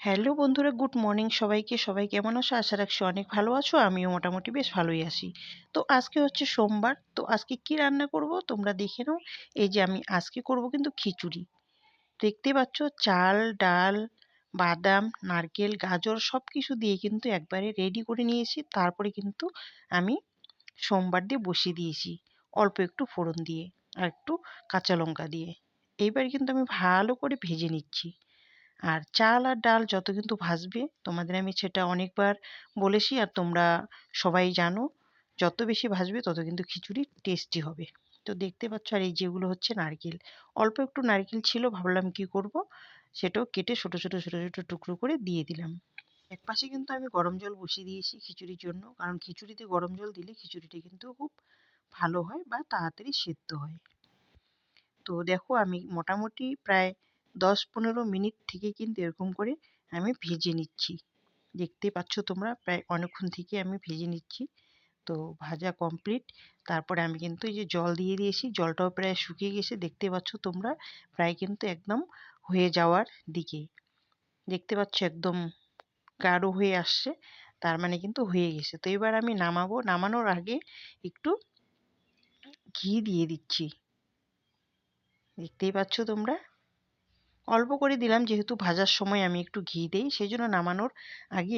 Hello বন্ধুরা, good morning সবাইকে। সবাই কেমন আছো? আশা রাখছি অনেক ভালো আছো। আমিও মোটামুটি বেশ ভালোই আছি। তো আজকে হচ্ছে সোমবার। তো আজকে কি রান্না করব তোমরা দেখে নাও। এই যে আমি আজকে করব কিন্তু খিচুড়ি। দেখতে পাচ্ছ, চাল, ডাল, বাদাম, নারকেল, গাজর সবকিছু দিয়ে কিন্তু একবারে রেডি করে নিয়েছি। তারপরে কিন্তু আমি সোমবার দিয়ে বসিয়ে দিয়েছি। অল্প একটু ফোড়ন দিয়ে আর একটু কাঁচা লঙ্কা দিয়ে। এইবার কিন্তু আমি ভালো করে ভেজে নিচ্ছি। আর চাল আর ডাল যত কিন্তু ভাজবে, তোমাদের আমি সেটা অনেকবার বলেছি আর তোমরা সবাই জানো, যত বেশি ভাজবে তত কিন্তু খিচুড়ি টেস্টি হবে। তো দেখতে পাচ্ছ, আর এই যেগুলো হচ্ছে নারকেল, অল্প একটু নারকেল ছিল, ভাবলাম কি করব, সেটাও কেটে ছোট ছোট ছোট ছোট টুকরো করে দিয়ে দিলাম। একপাশে কিন্তু আমি গরম জল বসিয়ে দিয়েছি খিচুড়ির জন্য, কারণ খিচুড়িতে গরম জল দিলে খিচুড়িটা কিন্তু খুব ভালো হয় বা তাড়াতাড়ি সেদ্ধ হয়। তো দেখো, আমি মোটামুটি প্রায় 10-15 মিনিট থেকে কিন্তু এরকম করে আমি ভেজে নিচ্ছি। দেখতেই পাচ্ছ তোমরা, প্রায় অনেকক্ষণ থেকে আমি ভেজে নিচ্ছি। তো ভাজা কমপ্লিট। তারপরে আমি কিন্তু এই যে জল দিয়ে দিয়েছি, জলটাও প্রায় শুকিয়ে গেছে। দেখতে পাচ্ছ তোমরা, প্রায় কিন্তু একদম হয়ে যাওয়ার দিকে। দেখতে পাচ্ছ একদম গাঢ় হয়ে আসছে, তার মানে কিন্তু হয়ে গেছে। তো এবার আমি নামাবো। নামানোর আগে একটু ঘি দিয়ে দিচ্ছি। দেখতেই পাচ্ছ তোমরা, অল্প করে দিলাম, যেহেতু ভাজার সময় আমি একটু ঘি দেই, সেই জন্য নামানোর আগে